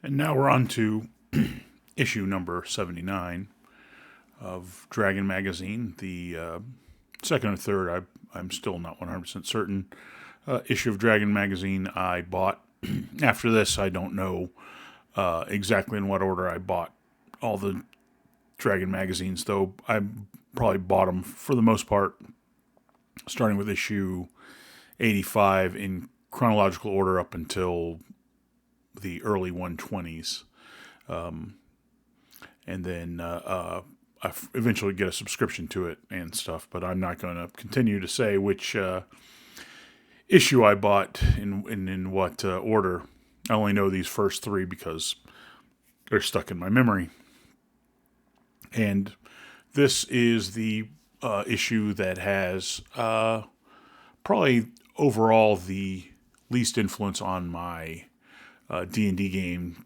And now we're on to issue number 79 of Dragon Magazine, the second or third, I'm still not 100% certain, issue of Dragon Magazine I bought. After this, I don't know exactly in what order I bought all the Dragon magazines, though I probably bought them for the most part, starting with issue 85 in chronological order up until the early 120s. And then I eventually get a subscription to it and stuff, but I'm not going to continue to say which issue I bought in what order. I only know these first three because they're stuck in my memory. And this is the issue that has probably overall the least influence on my D&D game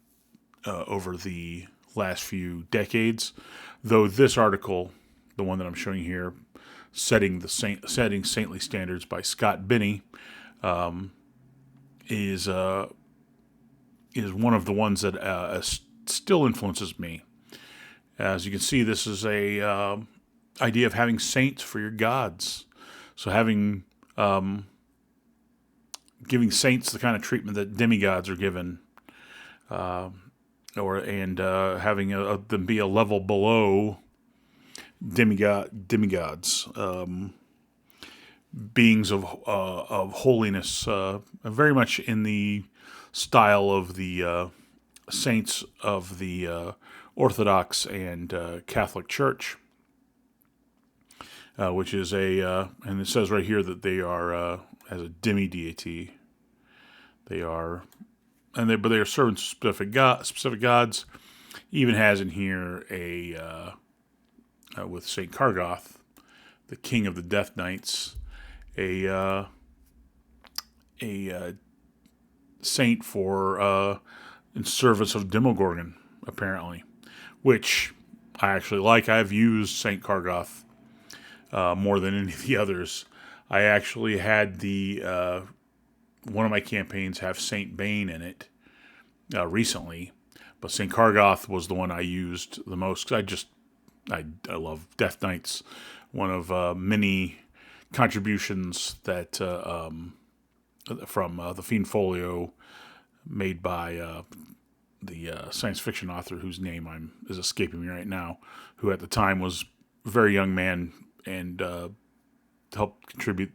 over the last few decades. Though this article, the one that I'm showing here, setting saintly standards by Scott Binney, is one of the ones that still influences me. As you can see, this is a idea of having saints for your gods. So having giving saints the kind of treatment that demigods are given, having them be a level below demigods, beings of holiness, very much in the style of the saints of the Orthodox and Catholic Church, which is and it says right here that they are as a demi-deity. They are, but they are serving specific gods. Even has in here with Saint Kargoth, the king of the Death Knights, a saint for in service of Demogorgon, apparently, which I actually like. I've used Saint Kargoth more than any of the others. I actually had the one of my campaigns have Saint Bane in it recently, but Saint Kargoth was the one I used the most because I love Death Knights. One of many contributions that from the Fiend Folio made by the science fiction author whose name is escaping me right now, who at the time was a very young man and helped contribute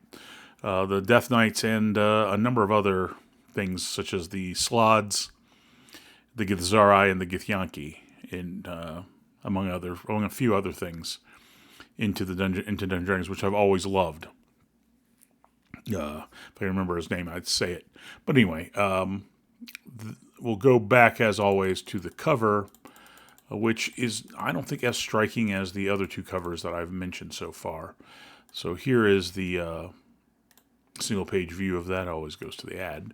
the Death Knights and a number of other things such as the Slods, the Githzerai, and the Githyanki, and among a few other things into Dungeons and Dragons, which I've always loved. If I remember his name, I'd say it. But anyway, we'll go back as always to the cover, which is I don't think as striking as the other two covers that I've mentioned so far. So here is the single page view of that. Always goes to the ad.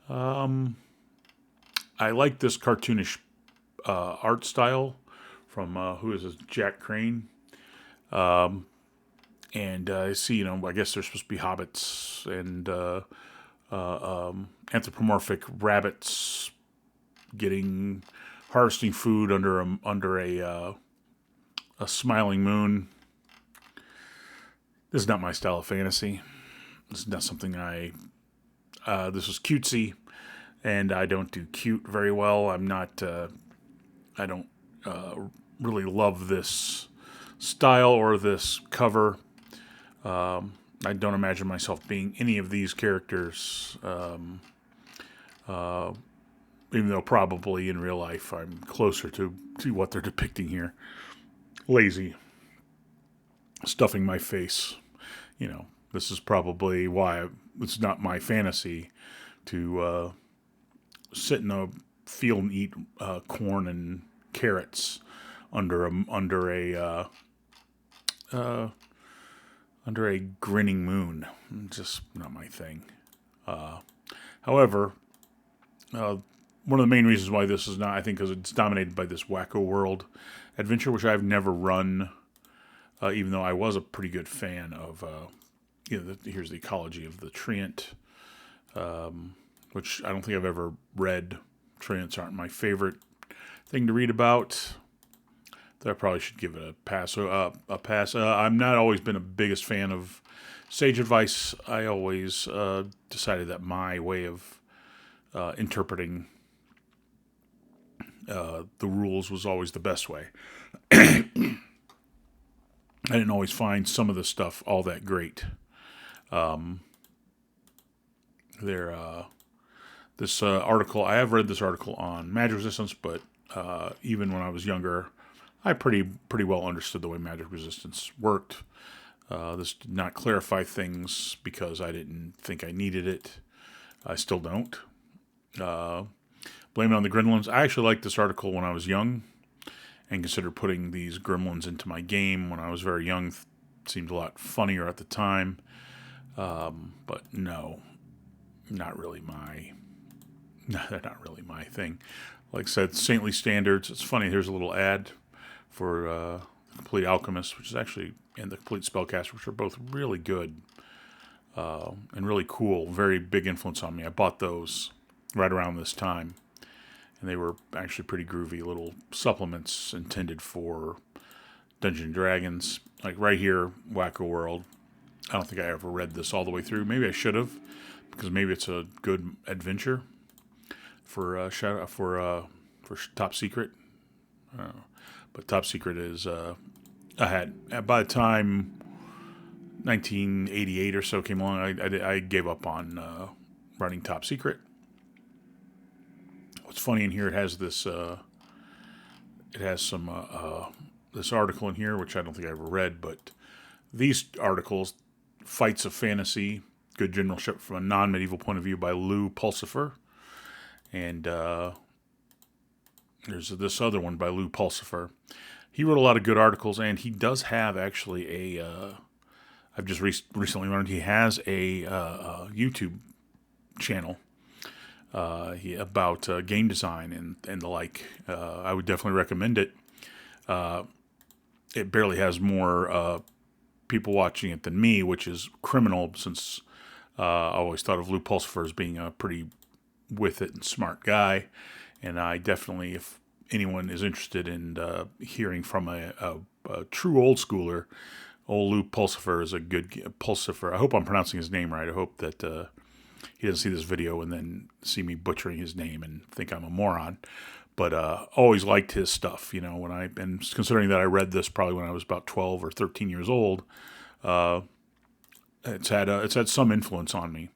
I like this cartoonish art style from who is this? Jack Crane. And I see, I guess they're supposed to be hobbits and anthropomorphic rabbits harvesting food under a smiling moon. This is not my style of fantasy. This is not something this was cutesy, and I don't do cute very well. I don't really love this style or this cover. I don't imagine myself being any of these characters, even though probably in real life I'm closer to what they're depicting here. Lazy. Stuffing my face. This is probably why it's not my fantasy to sit in a field and eat corn and carrots under a grinning moon. Just not my thing. However, one of the main reasons why this is not, I think, because it's dominated by this Wacko World adventure, which I've never run, even though I was a pretty good fan of, here's the ecology of the Treant, which I don't think I've ever read Treants aren't my favorite thing to read about. I probably should give it a pass. I'm not always been a biggest fan of sage advice. I always decided that my way of interpreting the rules was always the best way. I didn't always find some of the stuff all that great. This article, I have read this article on magic resistance, but even when I was younger, I pretty well understood the way magic resistance worked. This did not clarify things because I didn't think I needed it. I still don't. Blame it on the gremlins. I actually liked this article when I was young and considered putting these gremlins into my game when I was very young. It seemed a lot funnier at the time. But no, not really my thing. Like I said, Saintly Standards. It's funny, here's a little ad for Complete Alchemist, which is actually, and the Complete Spellcaster, which are both really good and really cool. Very big influence on me. I bought those right around this time, and they were actually pretty groovy little supplements intended for Dungeons and Dragons. Like right here, Wacko World. I don't think I ever read this all the way through. Maybe I should have, because maybe it's a good adventure for Top Secret. But Top Secret is I had by the time 1988 or so came along, I gave up on writing Top Secret. What's funny in here, it has this this article in here which I don't think I ever read, but these articles, Fights of Fantasy, Good Generalship from a Non-Medieval Point of View by Lou Pulsifer, and there's this other one by Lou Pulsifer. He wrote a lot of good articles, and he does have actually I've just recently learned he has a YouTube channel about game design and the like. I would definitely recommend it. It barely has more people watching it than me, which is criminal, since I always thought of Lou Pulsifer as being a pretty with it and smart guy. And I definitely, if anyone is interested in hearing from a true old schooler, old Lou Pulsifer is a good Pulsifer. I hope I'm pronouncing his name right. I hope that he doesn't see this video and then see me butchering his name and think I'm a moron. But always liked his stuff. You know, and considering that I read this probably when I was about 12 or 13 years old, it's had some influence on me.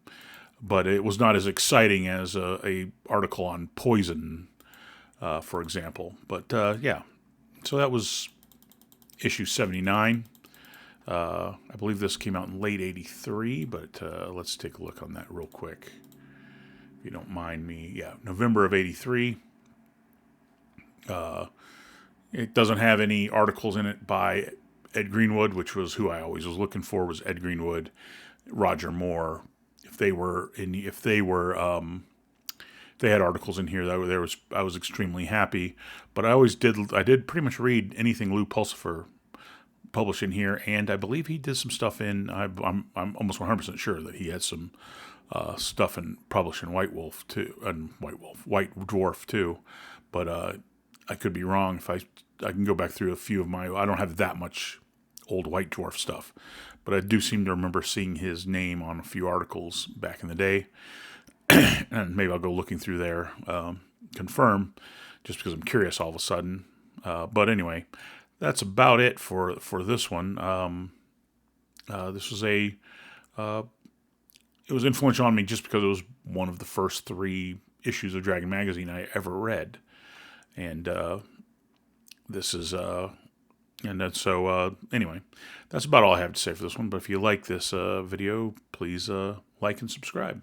But it was not as exciting as a article on poison, for example. But yeah, so that was issue 79. I believe this came out in late 83, but let's take a look on that real quick, if you don't mind me. Yeah, November of 83. It doesn't have any articles in it by Ed Greenwood, which was who I always was looking for, was Ed Greenwood, Roger Moore. If they had articles in here, I was extremely happy. But I did pretty much read anything Lou Pulsifer published in here, and I believe he did some stuff in. I'm almost 100% sure that he had some stuff published in White Dwarf too. But I could be wrong. If I can go back through a few of I don't have that much old White Dwarf stuff, but I do seem to remember seeing his name on a few articles back in the day. And maybe I'll go looking through there, confirm, just because I'm curious all of a sudden. But anyway, that's about it for this one. This was it was influential on me just because it was one of the first 3 issues of Dragon Magazine I ever read. And this is anyway, that's about all I have to say for this one. But if you like this video, please like and subscribe.